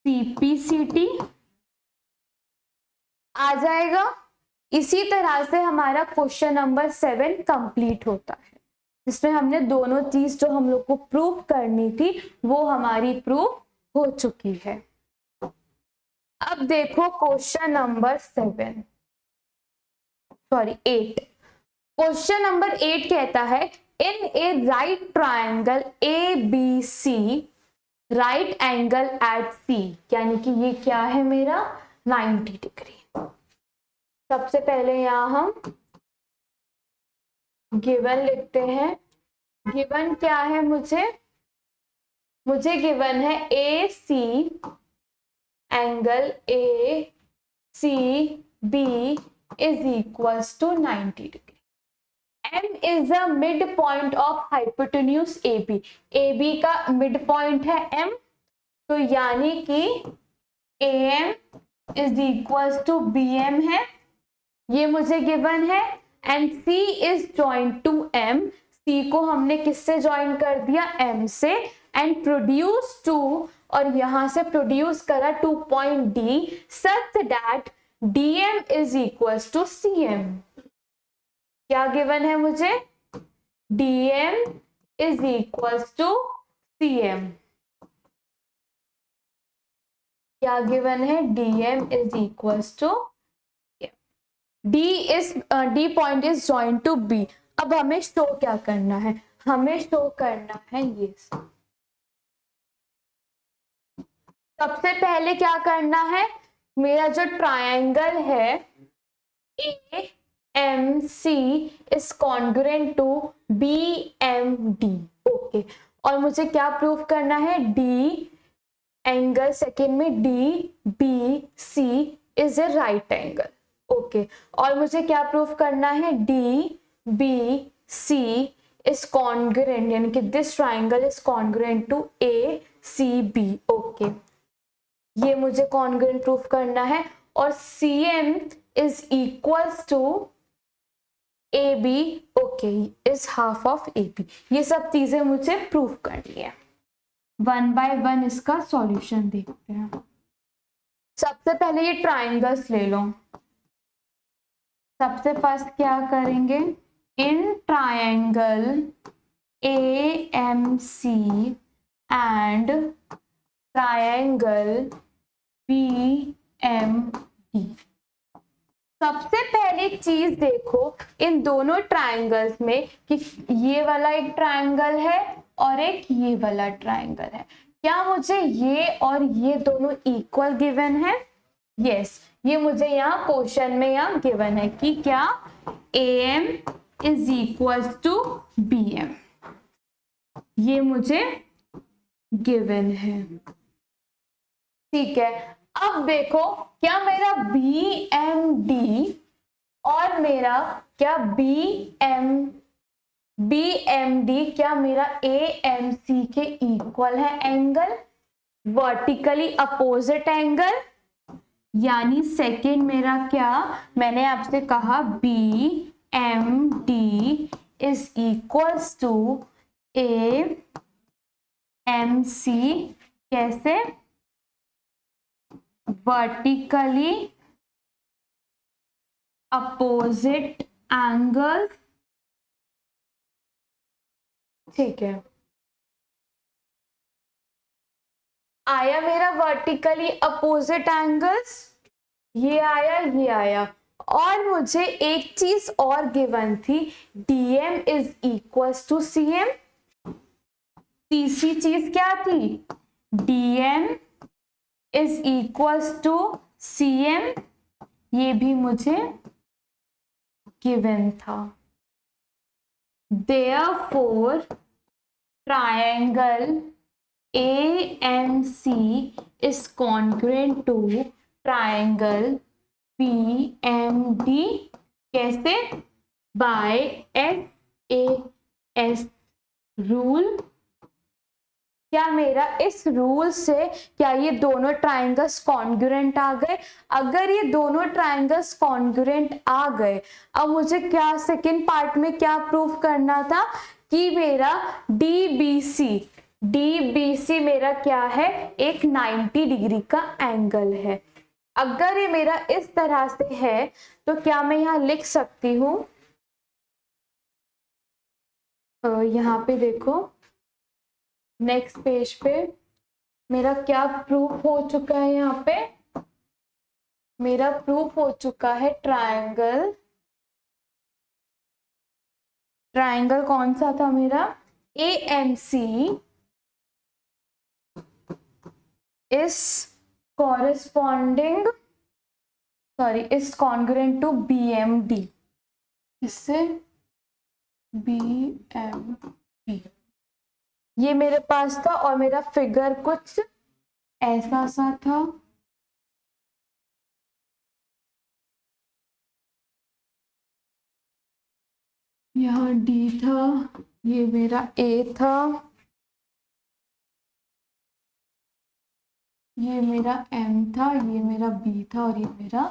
CP/CT आ जाएगा। इसी तरह से हमारा क्वेश्चन नंबर 7 कंप्लीट होता है, जिसमें हमने दोनों चीज जो हम लोग को प्रूव करनी थी वो हमारी प्रूव हो चुकी है। अब देखो क्वेश्चन नंबर 8। क्वेश्चन नंबर 8 कहता है, in a right triangle ABC right angle at C, यानी कि ये क्या है मेरा 90 डिग्री। सबसे पहले यहां हम गिवन लिखते हैं। गिवन क्या है, मुझे गिवन है AC angle ACB is equals to 90 degree M is the midpoint of hypotenuse AB. AB का midpoint है M, तो यानी कि AM is equals to BM है, ये मुझे गिवन है। And C is joined to M, C को हमने किससे ज्वाइन कर दिया, M से, एंड प्रोड्यूस टू, और यहां से प्रोड्यूस करा 2 point D such that DM is equals to CM। क्या गिवन है मुझे, DM is equals to CM। क्या गिवन है, DM is equals to D point is joint to B। अब हमें शो क्या करना है, हमें शो करना है ये सबसे पहले क्या करना है, मेरा जो ट्रायंगल है AMC is congruent to BMD। Okay, और मुझे क्या प्रूव करना है, D एंगल सेकेंड में DBC is a right angle. Okay, और मुझे क्या प्रूफ करना है, DBC इज कॉन्ग्रुएंट, यानी कि this triangle is congruent to ACB। Okay, ये मुझे कॉन्ग्रुएंट प्रूफ करना है, और CM is equals to AB। Okay, is half of AB। ये सब चीजें मुझे प्रूफ करनी है। 1 बाय 1 इसका सॉल्यूशन देखते हैं। सबसे पहले ये ट्राइंगल्स ले लो। सबसे फर्स्ट क्या करेंगे, in triangle AMC and triangle BMD, सबसे पहली चीज देखो इन दोनों ट्रायंगल्स में कि ये वाला एक ट्रायंगल है और एक ये वाला ट्रायंगल है। क्या मुझे ये और ये दोनों इक्वल गिवन है? यस, ये मुझे यहाँ क्वेश्चन में यहाँ गिवन है कि क्या AM is equal to BM, ये मुझे गिवन है। ठीक है, अब देखो क्या मेरा BMD और मेरा क्या BMD क्या मेरा AMC के इक्वल है एंगल, वर्टिकली अपोजिट एंगल, यानी सेकेंड मेरा क्या, मैंने आपसे कहा BMD is equals to AMC, कैसे, वर्टिकली अपोजिट एंगल। ठीक है, आया मेरा वर्टिकली अपोजिट एंगल्स, ये आया ये आया, और मुझे एक चीज और गिवन थी, DM is equals to CM। तीसरी चीज क्या थी, DM is equals to CM, ये भी मुझे गिवन था। Therefore, triangle AMC is congruent to triangle BMD, कैसे, by SAS rule। क्या मेरा इस रूल से क्या ये दोनों ट्राइंगल्स कॉन्ग्रुएंट आ गए? अगर ये दोनों ट्राइंगल्स कॉन्ग्रुएंट आ गए, अब मुझे क्या सेकेंड पार्ट में क्या प्रूफ करना था कि मेरा DBC मेरा क्या है, एक 90 डिग्री का एंगल है। अगर ये मेरा इस तरह से है तो क्या मैं यहाँ लिख सकती हूँ, यहाँ पे देखो नेक्स्ट पेज पे मेरा क्या प्रूफ हो चुका है, यहाँ पे मेरा प्रूफ हो चुका है ट्रायंगल कौन सा था मेरा, AMC is corresponding is congruent to BMD, इससे BMD, ये मेरे पास था, और मेरा फिगर कुछ ऐसा सा था। यहाँ D था, ये मेरा A था, ये मेरा M था, ये मेरा B था और ये मेरा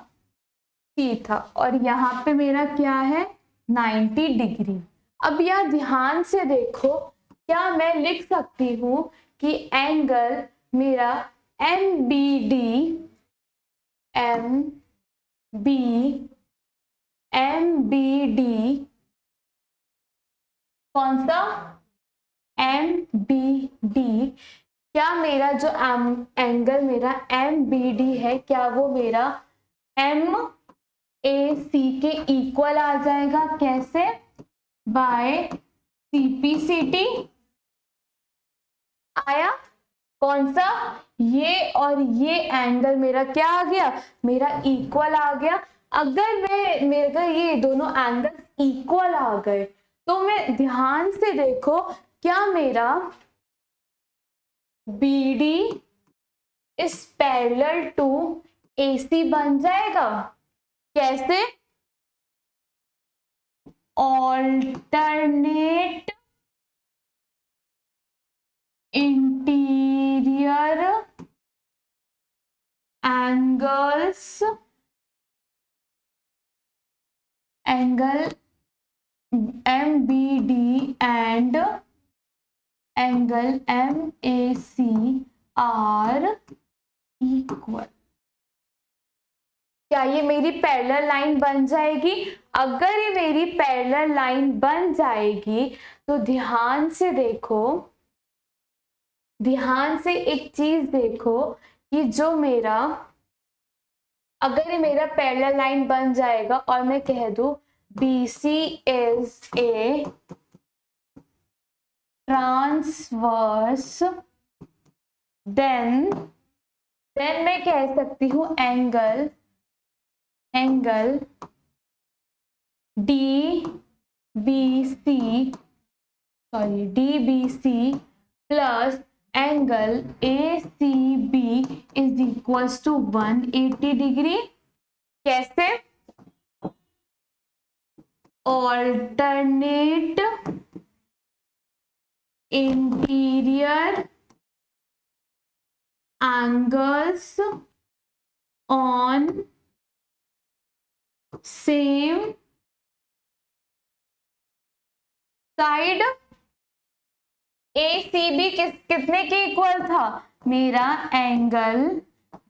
C था। और यहाँ पे मेरा क्या है 90 डिग्री। अब यहाँ ध्यान से देखो, क्या मैं लिख सकती हूँ कि एंगल मेरा MBD कौन सा MBD, क्या मेरा जो एंगल मेरा MBD है, क्या वो मेरा MAC के इक्वल आ जाएगा? कैसे? By CPCT। आया? कौन सा? ये और ये एंगल मेरा क्या आ गया? मेरा इक्वल आ गया। अगर मेरे ये दोनों एंगल इक्वल आ गए तो मैं ध्यान से देखो, क्या मेरा BD is parallel to AC बन जाएगा? कैसे? Alternate interior angle MBD and angle MAC are equal. क्या ये मेरी पैरेलल लाइन बन जाएगी? अगर ये मेरी पैरेलल लाइन बन जाएगी तो ध्यान से देखो, ध्यान से एक चीज देखो कि जो मेरा, अगर ये मेरा पैरेलल लाइन बन जाएगा और मैं कह दूं BC is a transverse, then मैं कह सकती हूं angle DBC plus angle ACB is equals to 180 degree. कैसे? Alternate interior angles on same side. ACB कितने के इक्वल था? मेरा एंगल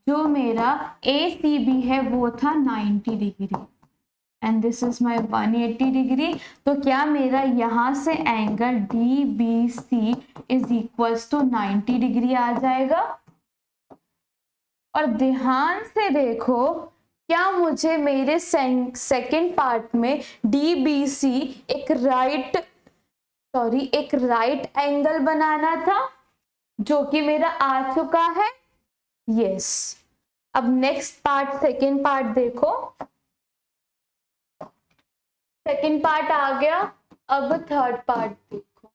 जो मेरा ACB है वो था 90 degree and this is my 180 degree. तो क्या मेरा यहां से angle DBC is equals to 90 degree आ जाएगा? और ध्यान से देखो, क्या मुझे मेरे सेकंड पार्ट में DBC एक राइट एंगल बनाना था, जो कि मेरा आ चुका है। यस। अब नेक्स्ट पार्ट, सेकंड पार्ट देखो, सेकंड पार्ट आ गया। अब थर्ड पार्ट देखो।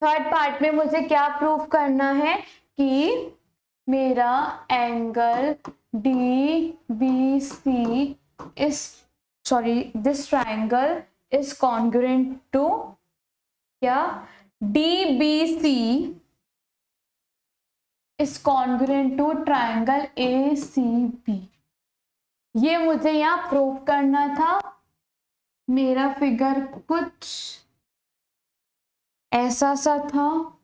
थर्ड पार्ट में मुझे क्या प्रूव करना है कि मेरा angle DBC is this triangle is congruent to, क्या DBC is congruent to triangle ACB। ये मुझे यहाँ प्रूव करना था। मेरा फिगर कुछ ऐसा सा था।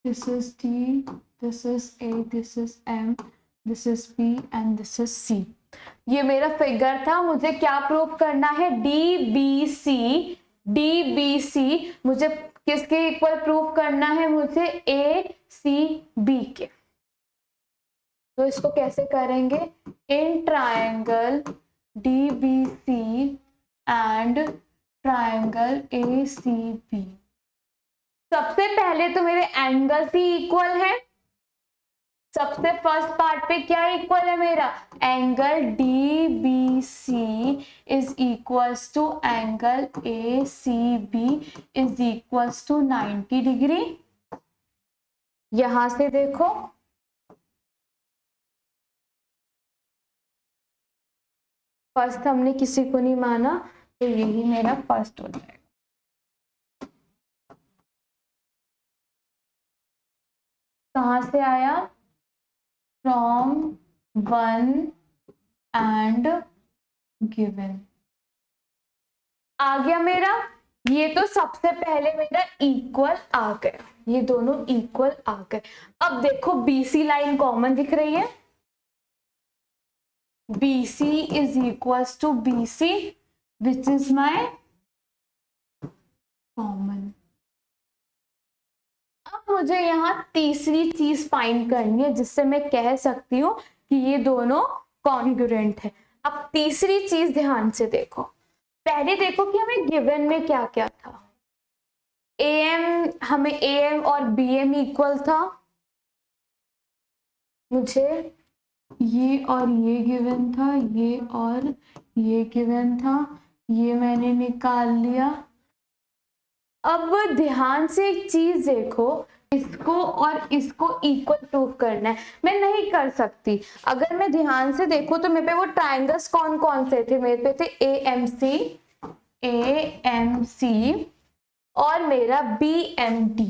This is D, this is A, this is M, this is B and this is C। ये मेरा फिगर था। मुझे क्या प्रूव करना है? DBC मुझे किसके इक्वल प्रूव करना है? मुझे ACB के। तो इसको कैसे करेंगे? In triangle DBC and triangle ACB। सबसे पहले तो मेरे एंगल्स ही इक्वल है। सबसे फर्स्ट पार्ट पे क्या इक्वल है मेरा? Angle DBC is equals to angle ACB is equals to 90 degree. यहां से देखो, फर्स्ट हमने किसी को नहीं माना, तो यही मेरा फर्स्ट हो जाएगा। कहाँ से आया? From one and given. आ गया मेरा। ये तो सबसे पहले मेरा इक्वल आ गया, ये दोनों इक्वल आ गए। अब देखो BC लाइन कॉमन दिख रही है, BC is equals to BC which is my common. अब मुझे यहाँ तीसरी चीज फाइंड करनी है जिससे मैं कह सकती हूँ कि ये दोनों कॉन्ग्रुएंट है। अब तीसरी चीज ध्यान से देखो, पहले देखो कि हमें गिवन में क्या क्या था। हमें AM और BM इक्वल था, मुझे ये और ये गिवन था, ये और ये गिवन था, ये मैंने निकाल लिया। अब ध्यान से एक चीज देखो, इसको और इसको इक्वल प्रूव करना है, मैं नहीं कर सकती। अगर मैं ध्यान से देखूं तो मेरे पे वो ट्रायंगल्स कौन कौन से थे, मेरे पे थे AMC और मेरा BMD,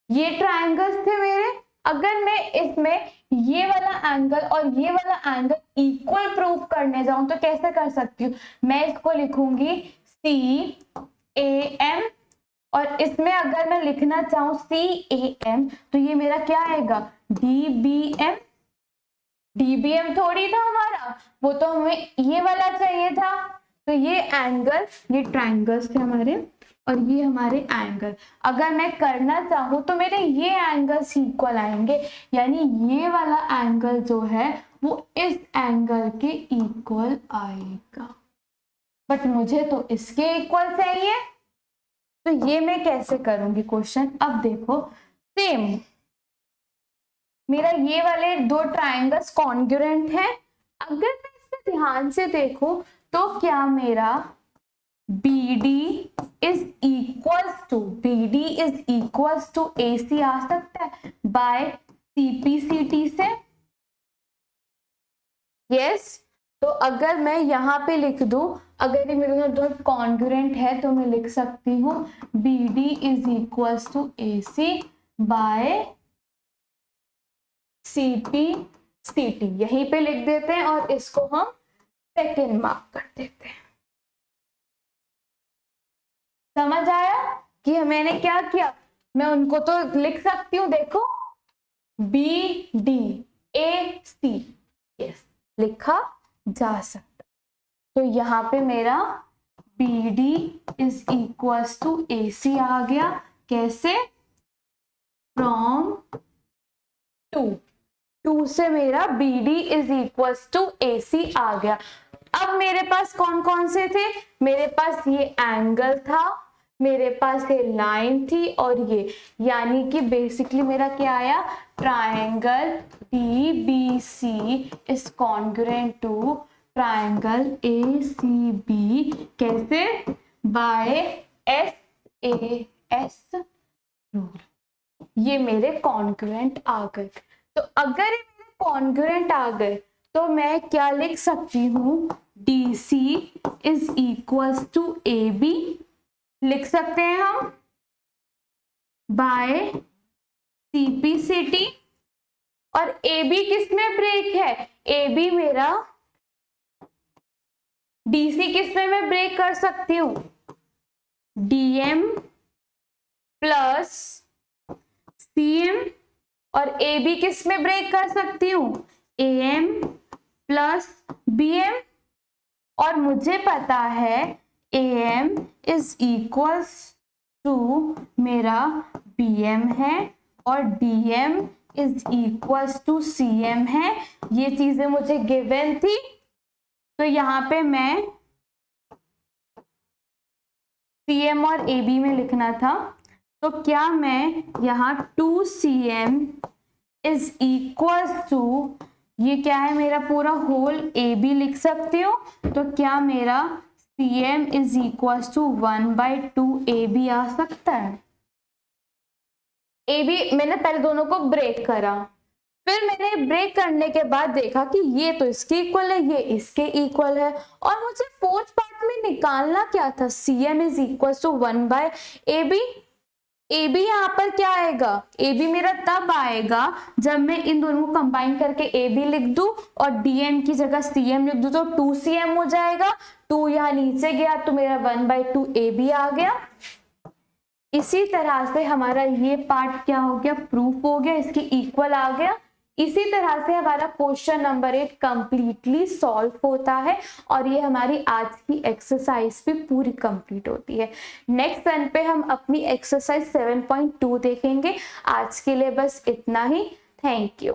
ये ट्रायंगल्स थे मेरे। अगर मैं इसमें ये वाला एंगल और ये वाला एंगल इक्वल प्रूव करने जाऊं तो कैसे कर सकती हूँ? मैं इसको लिखूंगी CAM और इसमें अगर मैं लिखना चाहूं CAM तो ये मेरा क्या आएगा? DBM। DBM थोड़ी था हमारा, वो तो हमें ये वाला चाहिए था। तो ये एंगल, ये ट्रायंगल्स थे हमारे और ये हमारे एंगल। अगर मैं करना चाहूँ तो मेरे ये एंगल्स इक्वल आएंगे, यानी ये वाला एंगल जो है वो इस एंगल के इक्वल आएगा, बट मुझे तो इसके इक्वल चाहिए। तो ये मैं कैसे करूंगी क्वेश्चन? अब देखो सेम, मेरा ये वाले दो ट्रायंगल्स कॉन्ग्रुएंट हैं। अगर मैं इसमें ध्यान से देखूं तो क्या मेरा BD is equals to AC आ सकता है बाय CPCT से? यस। तो अगर मैं यहाँ पे लिख दूं, अगर ये मेरे दोनों कॉन्ग्रुएंट है तो मैं लिख सकती हूँ BD is equals to AC by CPCT। यहीं पे लिख देते हैं और इसको हम सेकेंड मार्क कर देते हैं। समझ आया कि मैंने क्या किया? मैं उनको तो लिख सकती हूँ, देखो BDAC, यस लिखा जा सकता। तो यहाँ पे मेरा BD is equals to AC आ गया। कैसे? फ्रॉम 2 से मेरा BD is equals to AC आ गया। अब मेरे पास कौन कौन से थे? मेरे पास ये एंगल था, मेरे पास ये लाइन थी और ये, यानी कि बेसिकली मेरा क्या आया? Triangle DBC is congruent to triangle ACB। कैसे? By SAS rule. ये मेरे कॉन्ग्रुएंट आ गए। तो अगर ये मेरे कॉन्ग्रुएंट आ गए तो मैं क्या लिख सकती हूँ? DC is equals to AB लिख सकते हैं हम बाय CPCT। और AB किस में ब्रेक है? AB मेरा DC किस में मैं ब्रेक कर सकती हूँ? DM plus CM। और AB किस में ब्रेक कर सकती हूँ? AM plus BM। और मुझे पता है AM इज इक्वल्स टू मेरा BM है और DM is equals to CM है। ये चीजें मुझे गिवन थी, तो यहाँ पे मैं CM और AB में लिखना था। तो क्या मैं यहाँ 2CM इज इक्वल्स टू, ये क्या है मेरा पूरा होल AB लिख सकती हूँ। तो क्या मेरा CM is equals to 1/2 AB आ सकता है? AB मैंने पहले दोनों को ब्रेक करा, फिर मैंने ब्रेक करने के बाद देखा कि ये तो इसके इक्वल है, ये इसके इक्वल है, और मुझे फोर्थ पार्ट में निकालना क्या था, CM is equal to 1/AB। AB यहाँ पर क्या आएगा, AB मेरा तब आएगा जब मैं इन दोनों को कंबाइन करके AB लिख दूं और DM की जगह CM लिख दूं, तो 2CM हो जाएगा। 2 यहाँ नीचे गया तो मेरा 1/2 AB आ गया। इसी तरह से हमारा ये पार्ट क्या हो गया, प्रूफ हो गया, इसकी इक्वल आ गया। इसी तरह से हमारा क्वेश्चन नंबर 8 कंप्लीटली सॉल्व होता है और ये हमारी आज की एक्सरसाइज भी पूरी कंप्लीट होती है। नेक्स्ट सन पे हम अपनी एक्सरसाइज 7.2 देखेंगे। आज के लिए बस इतना ही। Thank you.